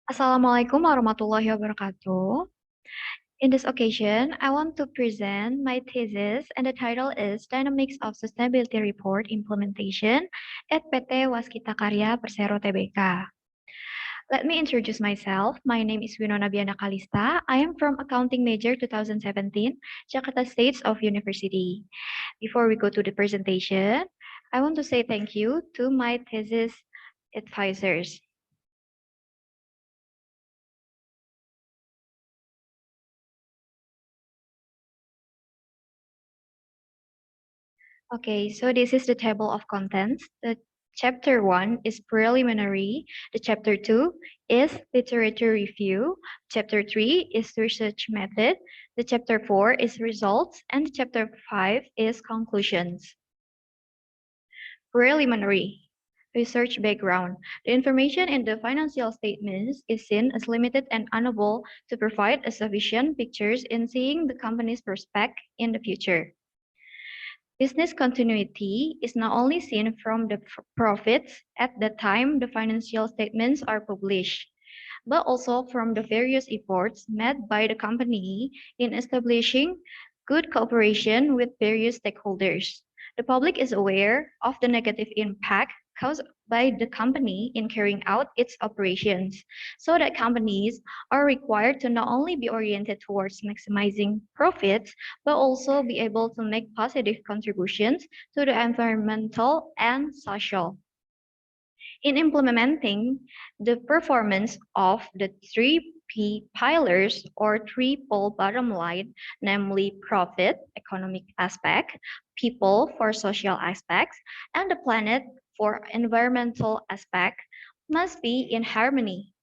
Assalamualaikum warahmatullahi wabarakatuh. In this occasion, I want to present my thesis, and the title is Dynamics of Sustainability Report Implementation at PT Waskita Karya Persero Tbk. Let me introduce myself. My name is Winona Bianda Callista. I am from Accounting Major 2017, Jakarta State of University. Before we go to the presentation, I want to say thank you to my thesis advisors. Okay, so this is the table of contents. The chapter 1 is preliminary. The chapter 2 is literature review. Chapter 3 is research method. The chapter 4 is results. And the chapter 5 is conclusions. Preliminary. Research background. The information in the financial statements is seen as limited and unable to provide a sufficient pictures in seeing the company's prospect in the future. Business continuity is not only seen from the profits at the time the financial statements are published, but also from the various efforts made by the company in establishing good cooperation with various stakeholders. The public is aware of the negative impact caused by the company in carrying out its operations, so that companies are required to not only be oriented towards maximizing profits, but also be able to make positive contributions to the environmental and social. In implementing the performance of the 3P pillars or triple bottom line, namely profit, economic aspect, people for social aspects, and the planet for environmental aspect, must be in harmony.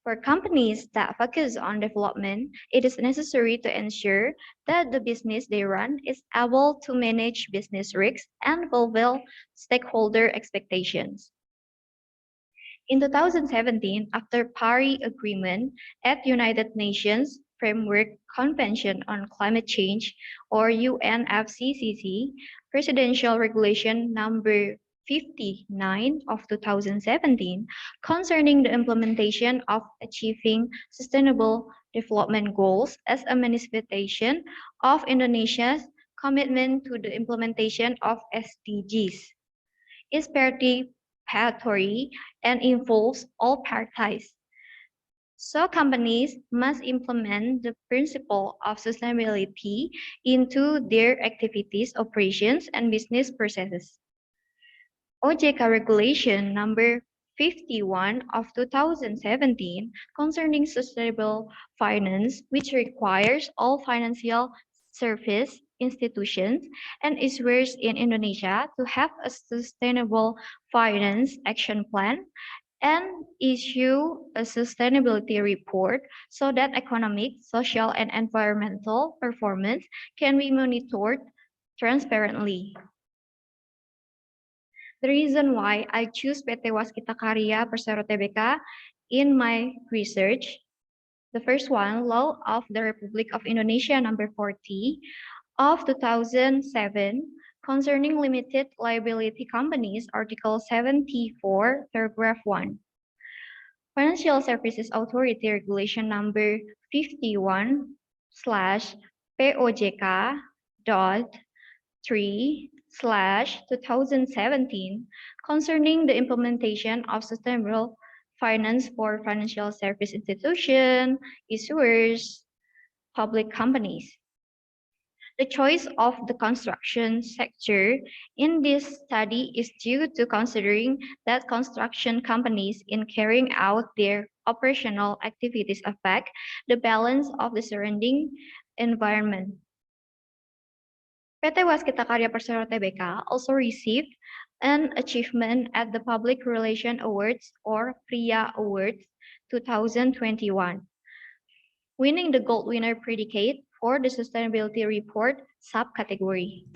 For companies that focus on development, it is necessary to ensure that the business they run is able to manage business risks and fulfill stakeholder expectations. In 2017, after Paris Agreement at United Nations Framework Convention on Climate Change, or UNFCCC, Presidential Regulation Number 59 of 2017 concerning the implementation of achieving sustainable development goals as a manifestation of Indonesia's commitment to the implementation of SDGs is participatory and involves all parties. So companies must implement the principle of sustainability into their activities, operations, and business processes. OJK Regulation Number 51 of 2017 concerning sustainable finance, which requires all financial service institutions and issuers in Indonesia to have a sustainable finance action plan and issue a sustainability report so that economic, social, and environmental performance can be monitored transparently. The reason why I choose PT Waskita Karya Persero Tbk in my research, the first one, Law of the Republic of Indonesia number 40 of 2007 concerning limited liability companies, Article 74, paragraph 1. Financial Services Authority Regulation number 51/POJK dot 3/2017 concerning the implementation of sustainable finance for financial service institutions, issuers, public companies. The choice of the construction sector in this study is due to considering that construction companies in carrying out their operational activities affect the balance of the surrounding environment. PT Waskita Karya Persero Tbk also received an achievement at the Public Relation Awards or PRIA Awards 2021, winning the Gold Winner predicate for the Sustainability Report subcategory.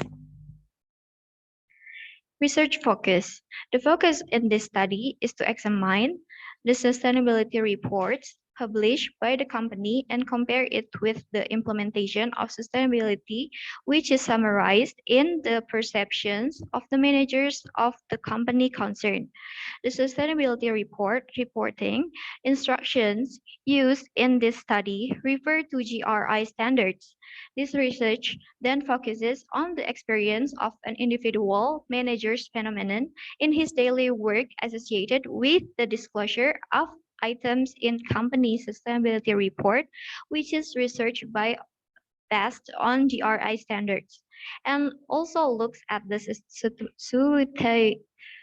Research focus. The focus in this study is to examine the sustainability reports published by the company and compare it with the implementation of sustainability, which is summarized in the perceptions of the managers of the company concerned. The sustainability report reporting instructions used in this study refer to GRI standards. This research then focuses on the experience of an individual manager's phenomenon in his daily work associated with the disclosure of items in company sustainability report, which is research by based on GRI standards, and also looks at the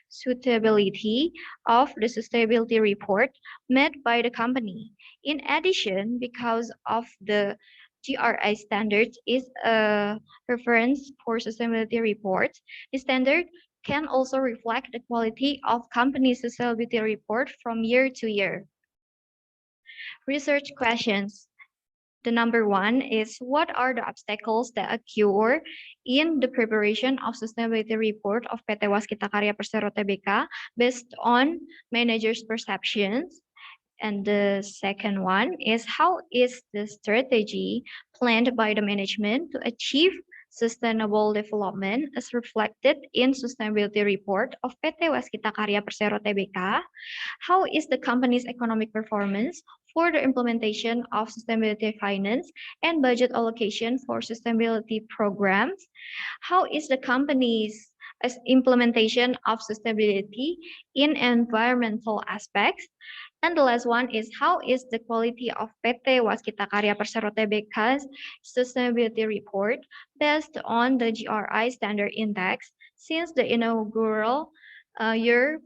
suitability of the sustainability report made by the company. In addition, because of the GRI standards is a reference for sustainability reports, the standard can also reflect the quality of company's sustainability report from year to year. Research questions. The number one is what are the obstacles that occur in the preparation of sustainability report of PT Waskita Karya Persero Tbk based on managers' perceptions? And the second one is how is the strategy planned by the management to achieve sustainable development as reflected in sustainability report of PT Waskita Karya Persero Tbk? How is the company's economic performance for the implementation of sustainability finance and budget allocation for sustainability programs? How is the company's implementation of sustainability in environmental aspects? And the last one is how is the quality of PT Waskita Karya Persero Tbk's sustainability report based on the GRI standard index since the inaugural year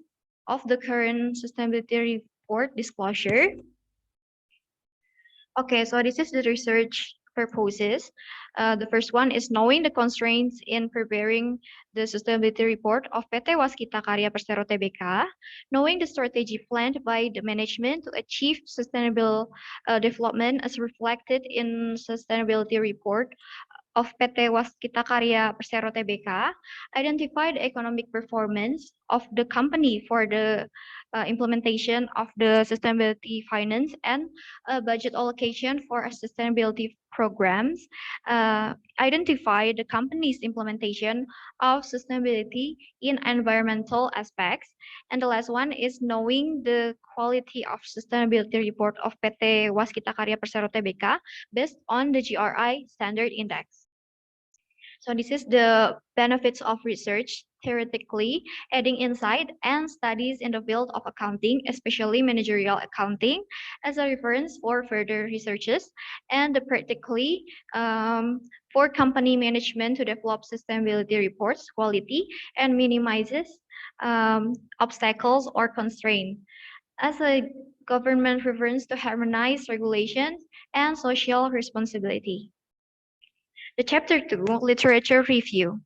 of the current sustainability report disclosure? Okay, so this is the research purposes. The first one is knowing the constraints in preparing the sustainability report of PT Waskita Karya Persero Tbk, knowing the strategy planned by the management to achieve sustainable development as reflected in sustainability report of PT Waskita Karya Persero Tbk, identify the economic performance of the company for the implementation of the sustainability finance and budget allocation for sustainability programs, identify the company's implementation of sustainability in environmental aspects, and the last one is knowing the quality of sustainability report of PT Waskita Karya Persero Tbk based on the GRI standard index. So this is the benefits of research, theoretically adding insight and studies in the field of accounting, especially managerial accounting, as a reference for further researches, and the practically for company management to develop sustainability reports quality and minimizes obstacles or constraints as a government reference to harmonize regulations and social responsibility. The chapter 2, literature review.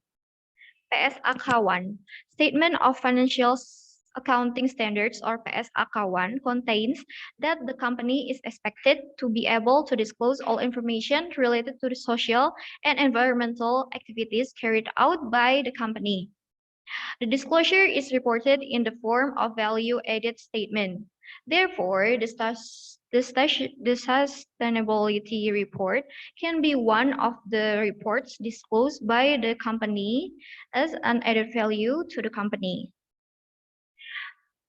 PSAK1, Statement of Financial Accounting Standards or PSAK1 contains that the company is expected to be able to disclose all information related to the social and environmental activities carried out by the company. The disclosure is reported in the form of value-added statement. Therefore, the sustainability report can be one of the reports disclosed by the company as an added value to the company.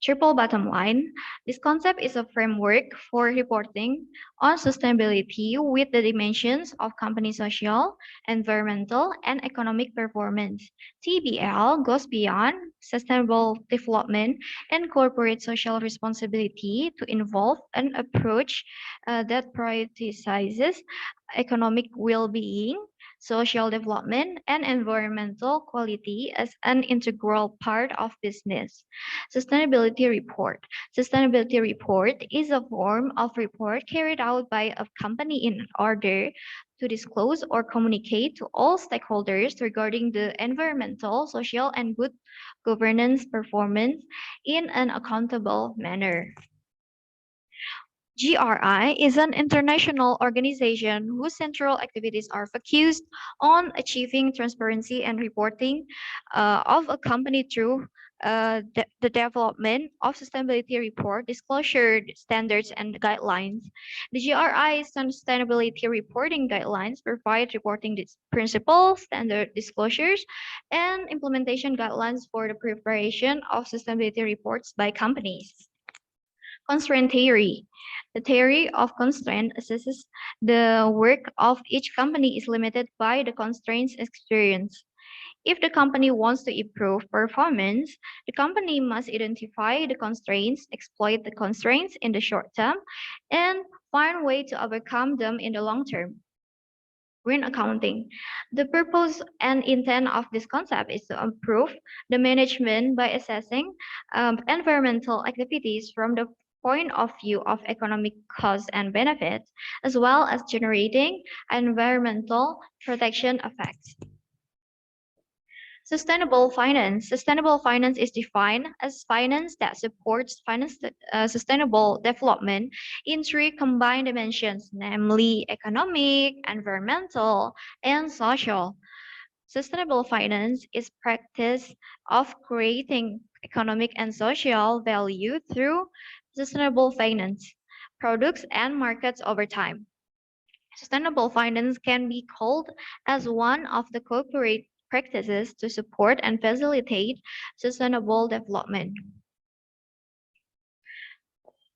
Triple bottom line, this concept is a framework for reporting on sustainability with the dimensions of company social, environmental, and economic performance. TBL goes beyond sustainable development and corporate social responsibility to involve an approach that prioritizes economic well-being, social development, and environmental quality as an integral part of business. Sustainability report. Sustainability report is a form of report carried out by a company in order to disclose or communicate to all stakeholders regarding the environmental, social, and good governance performance in an accountable manner. GRI is an international organization whose central activities are focused on achieving transparency and reporting of a company through the development of sustainability report, disclosure standards, and guidelines. The GRI sustainability reporting guidelines provide reporting principles, standard disclosures, and implementation guidelines for the preparation of sustainability reports by companies. Constraint theory. The theory of constraint assesses the work of each company is limited by the constraints experienced. If the company wants to improve performance, the company must identify the constraints, exploit the constraints in the short term, and find a way to overcome them in the long term. Green accounting. The purpose and intent of this concept is to improve the management by assessing environmental activities from the point of view of economic costs and benefits, as well as generating environmental protection effects. Sustainable finance. Sustainable finance is defined as finance that supports sustainable development in three combined dimensions, namely economic, environmental, and social. Sustainable finance is practice of creating economic and social value through sustainable finance, products and markets over time. Sustainable finance can be called as one of the corporate practices to support and facilitate sustainable development.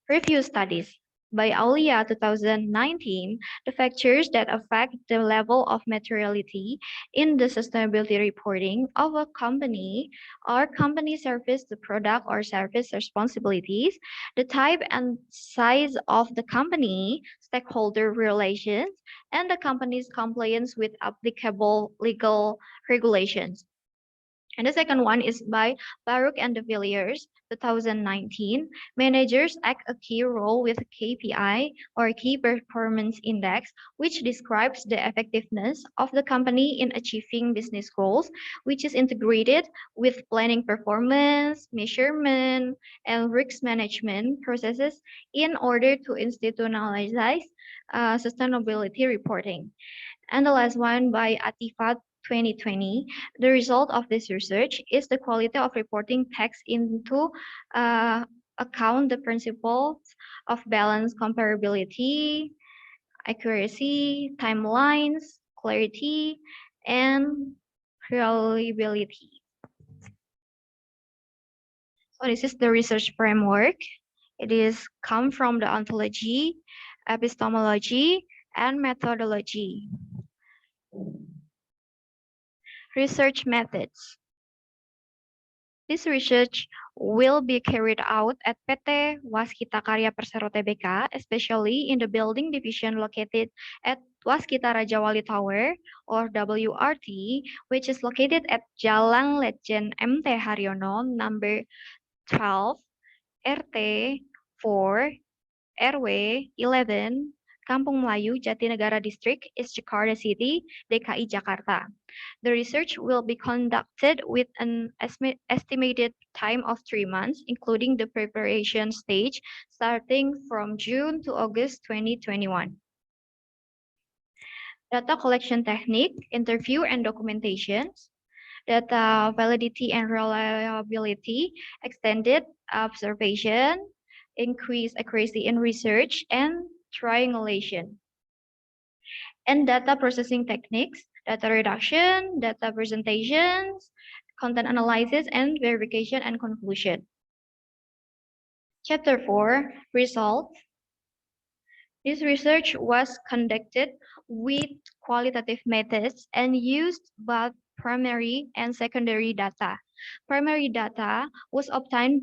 Review studies. By Aulia 2019, the factors that affect the level of materiality in the sustainability reporting of a company are company service to product or service responsibilities, the type and size of the company, stakeholder relations, and the company's compliance with applicable legal regulations. And the second one is by Baruch and de Villiers, 2019. Managers act a key role with KPI or Key Performance Index, which describes the effectiveness of the company in achieving business goals, which is integrated with planning performance, measurement, and risk management processes in order to institutionalize sustainability reporting. And the last one by Atifa 2020, the result of this research is the quality of reporting takes into account the principles of balance comparability, accuracy, timelines, clarity, and reliability. So this is the research framework. It is come from the ontology, epistemology, and methodology. Research methods. This research will be carried out at PT Waskita Karya Persero Tbk, especially in the building division located at Waskita Rajawali Tower, or WRT, which is located at Jalan Lejen MT Haryono, number 12, RT 4, RW 11, Kampung Melayu, Jatinegara District, East Jakarta City, DKI Jakarta. The research will be conducted with an estimated time of 3 months, including the preparation stage, starting from June to August 2021. Data collection technique, interview and documentations, data validity and reliability, extended observation, increased accuracy in research, and triangulation. And data processing techniques, data reduction, data presentations, content analysis, and verification and conclusion. Chapter 4, Results. This research was conducted with qualitative methods and used both primary and secondary data. Primary data was obtained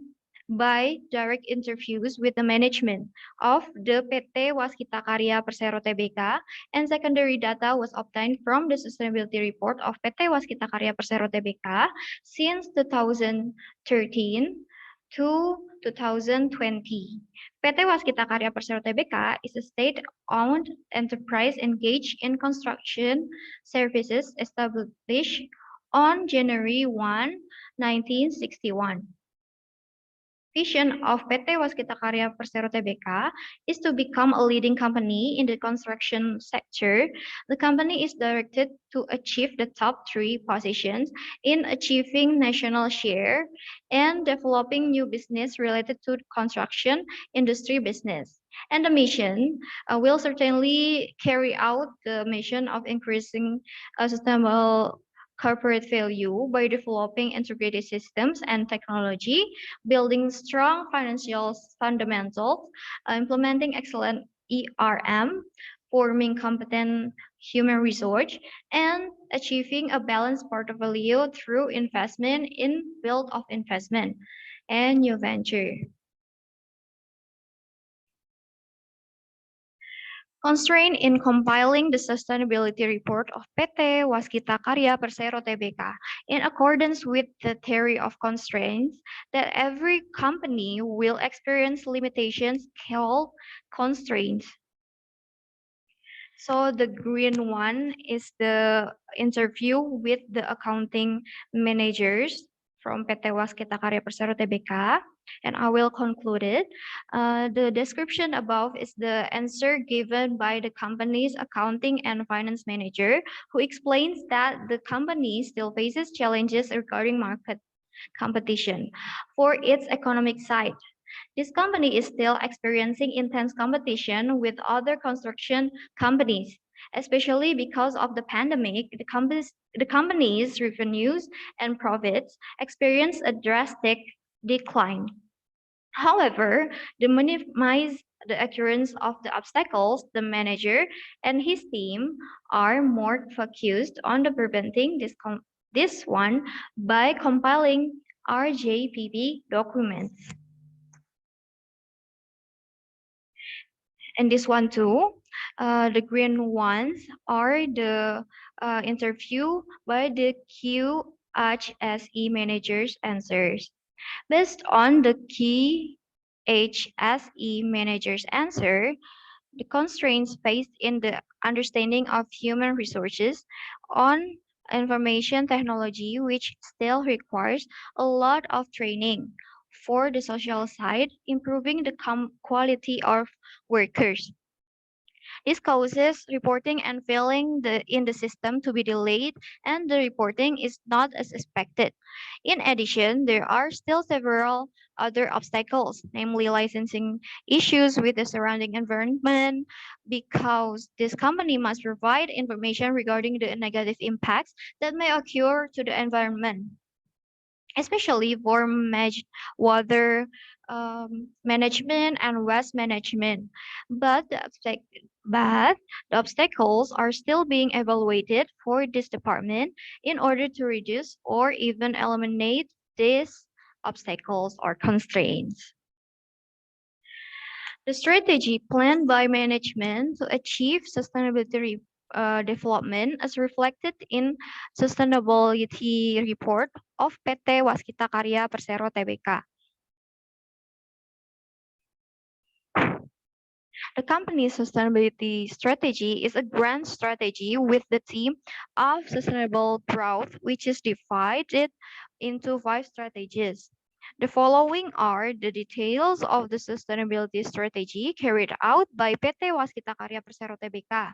by direct interviews with the management of the PT Waskita Karya Persero Tbk, and secondary data was obtained from the sustainability report of PT Waskita Karya Persero Tbk since 2013 to 2020. PT Waskita Karya Persero Tbk is a state-owned enterprise engaged in construction services established on January 1, 1961. Vision of PT Waskita Karya Persero Tbk is to become a leading company in the construction sector. The company is directed to achieve the top 3 positions in achieving national share and developing new business related to construction industry business. And the mission will certainly carry out the mission of increasing sustainable corporate value by developing integrated systems and technology, building strong financial fundamentals, implementing excellent ERM, forming competent human resource, and achieving a balanced portfolio through investment in field of investment and new venture. Constraint in compiling the sustainability report of PT Waskita Karya Persero Tbk in accordance with the theory of constraints that every company will experience limitations called constraints. So the green one is the interview with the accounting managers from PT Waskita Karya Persero Tbk, and I will conclude it. The description above is the answer given by the company's accounting and finance manager, who explains that the company still faces challenges regarding market competition. For its economic side, this company is still experiencing intense competition with other construction companies, especially because of the pandemic. The company's revenues and profits experienced a drastic decline. However, to minimize the occurrence of the obstacles, the manager and his team are more focused on the preventing this one by compiling RJPP documents. And this one too, the green ones are the interview by the QHSE managers answers. Based on the key HSE manager's answer, the constraints faced in the understanding of human resources on information technology, which still requires a lot of training. For the social side, improving the quality of workers. This causes reporting and filling in the system to be delayed, and the reporting is not as expected. In addition, there are still several other obstacles, namely licensing issues with the surrounding environment, because this company must provide information regarding the negative impacts that may occur to the environment, especially for water management and waste management. But but the obstacles are still being evaluated for this department in order to reduce or even eliminate these obstacles or constraints. The strategy planned by management to achieve sustainability development as reflected in sustainability report of PT Waskita Karya Persero Tbk. The company's sustainability strategy is a grand strategy with the theme of sustainable growth, which is divided into 5 strategies. The following are the details of the sustainability strategy carried out by PT Waskita Karya Persero Tbk.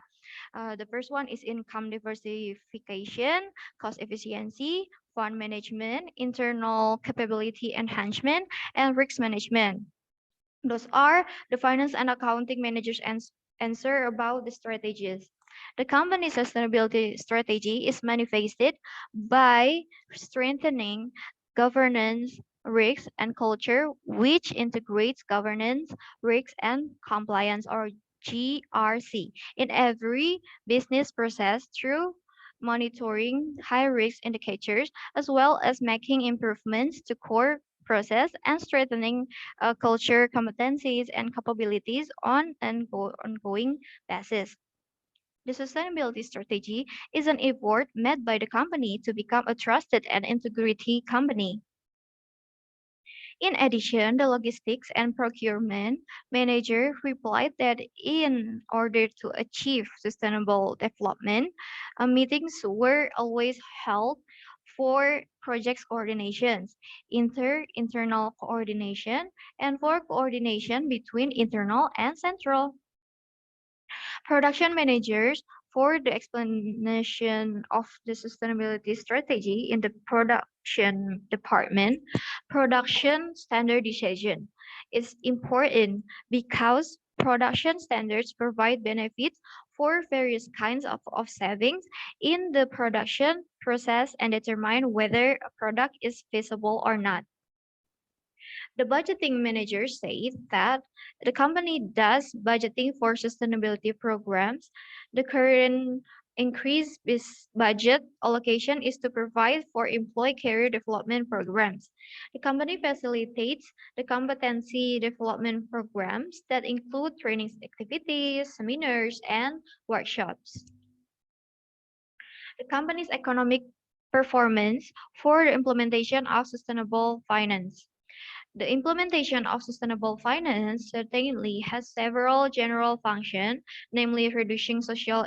The first one is income diversification, cost efficiency, fund management, internal capability enhancement, and risk management. Those are the finance and accounting managers' answer about the strategies. The company's sustainability strategy is manifested by strengthening governance, risks, and culture, which integrates governance, risks, and compliance, or GRC, in every business process through monitoring high-risk indicators, as well as making improvements to core process and strengthening culture competencies and capabilities on an ongoing basis. The sustainability strategy is an effort made by the company to become a trusted and integrity company. In addition, the logistics and procurement manager replied that in order to achieve sustainable development, meetings were always held for project coordinations, internal coordination, and for coordination between internal and central. Production managers for the explanation of the sustainability strategy in the production department. Production standardization is important because production standards provide benefits for various kinds of savings in the production process and determine whether a product is feasible or not. The budgeting manager says that the company does budgeting for sustainability programs. The current increased budget allocation is to provide for employee career development programs. The company facilitates the competency development programs that include training activities, seminars, and workshops. The company's economic performance for the implementation of sustainable finance. The implementation of sustainable finance certainly has several general functions, namely reducing social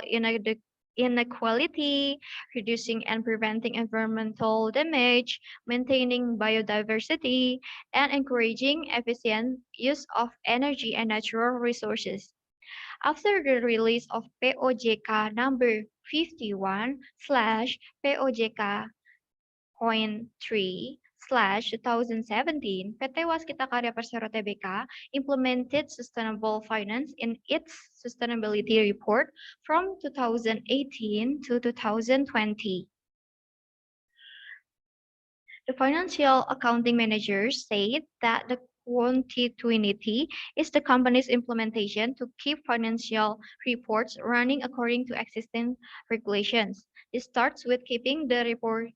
inequality, reducing and preventing environmental damage, maintaining biodiversity, and encouraging efficient use of energy and natural resources. After the release of POJK number 51/POJK Point 3/2017, PT Waskita Karya Persero Tbk implemented sustainable finance in its sustainability report from 2018 to 2020. The financial accounting managers said that the continuity is the company's implementation to keep financial reports running according to existing regulations. It starts with keeping the reports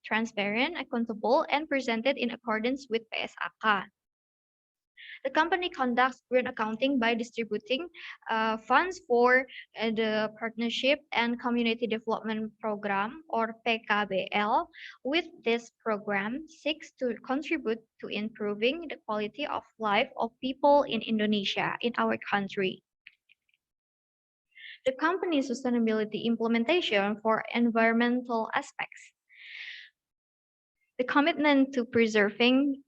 transparent, accountable, and presented in accordance with PSAK. The company conducts green accounting by distributing funds for the Partnership and Community Development Program, or PKBL. With this program, seeks to contribute to improving the quality of life of people in Indonesia, in our country. The company's sustainability implementation for environmental aspects. The commitment to preserving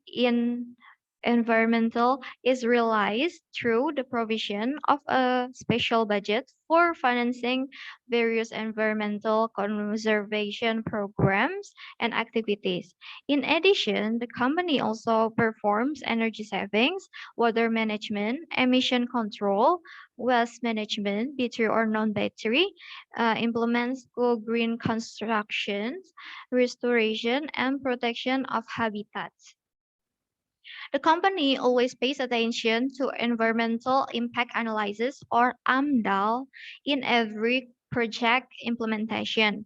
environmental is realized through the provision of a special budget for financing various environmental conservation programs and activities. In addition, the company also performs energy savings, water management, emission control, waste management, battery or non-battery, implements green constructions, restoration, and protection of habitats. The company always pays attention to environmental impact analysis, or AMDAL, in every project implementation.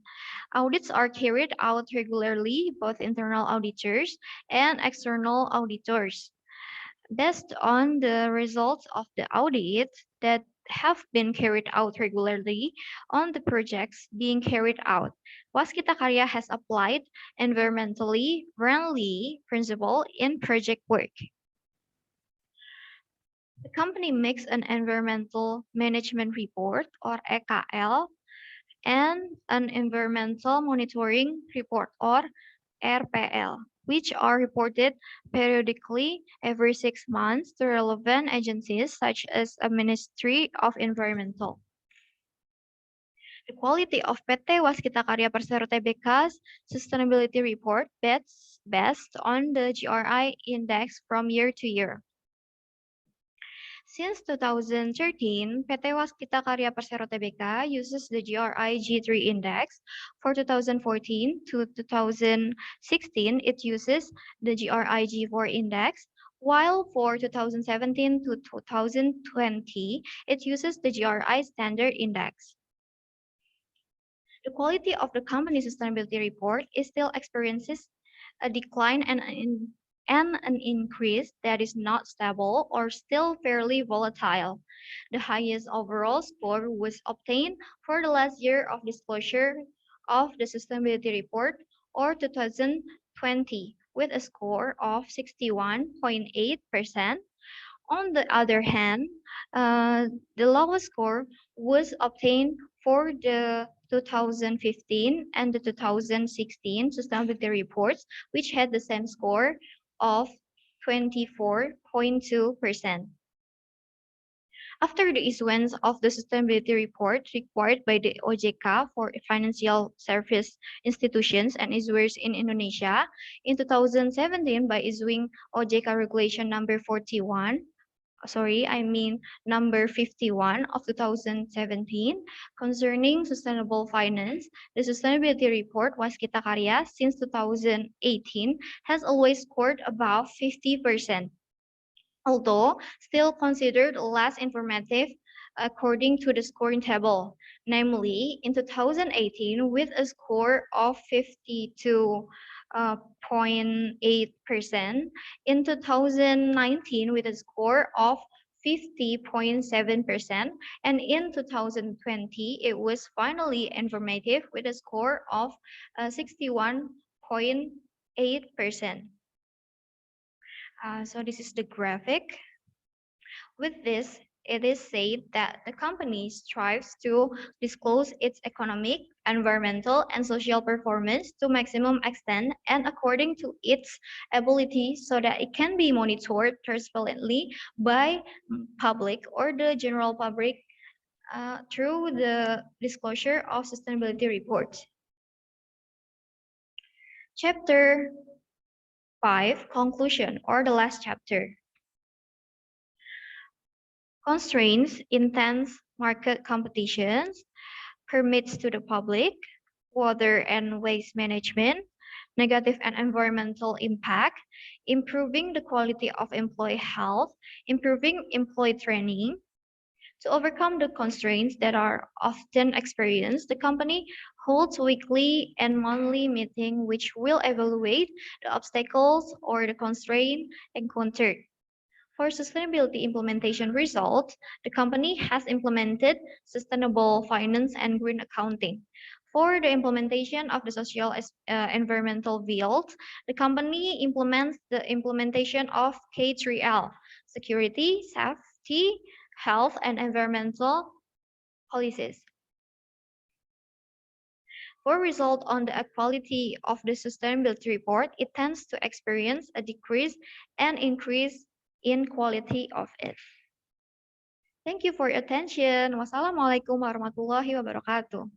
Audits are carried out regularly, both internal auditors and external auditors. Based on the results of the audit that have been carried out regularly on the projects being carried out, Waskita Karya has applied environmentally friendly principle in project work. The company makes an environmental management report, or EKL, and an environmental monitoring report, or RPL, which are reported periodically every 6 months to relevant agencies such as a Ministry of Environmental. The quality of PT Waskita Karya Persero Tbk's sustainability report based on the GRI index from year to year. Since 2013, PT Waskita Karya Persero Tbk uses the GRI G3 index. For 2014 to 2016, it uses the GRI G4 index, while for 2017 to 2020, it uses the GRI Standard Index. The quality of the company's sustainability report is still experiences a decline and an increase that is not stable or still fairly volatile. The highest overall score was obtained for the last year of disclosure of the sustainability report, or 2020, with a score of 61.8%. On the other hand, the lowest score was obtained for the 2015 and the 2016 sustainability reports, which had the same score of 24.2%. After the issuance of the sustainability report required by the OJK for financial service institutions and issuers in Indonesia in 2017 by issuing OJK Regulation number 41, number 51 of 2017 concerning sustainable finance. The sustainability report Waskita Karya since 2018 has always scored above 50%. Although still considered less informative according to the scoring table, namely in 2018 with a score of 52.8%, in 2019 with a score of 50.7%, and in 2020 it was finally informative with a score of 61.8%. So this is the graphic. With this, it is said that the company strives to disclose its economic, environmental, and social performance to maximum extent and according to its ability so that it can be monitored transparently by public or the general public through the disclosure of sustainability reports. Chapter 5, conclusion, or the last chapter. Constraints, intense market competitions, permits to the public, water and waste management, negative and environmental impact, improving the quality of employee health, improving employee training. To overcome the constraints that are often experienced, the company holds weekly and monthly meetings which will evaluate the obstacles or the constraints encountered. For sustainability implementation results, the company has implemented sustainable finance and green accounting. For the implementation of the social environmental field, the company implements the implementation of K3L, security, safety, health, and environmental policies. For result on the quality of the sustainability report, it tends to experience a decrease and increase in quality of it. Thank you for your attention. Wassalamualaikum warahmatullahi wabarakatuh.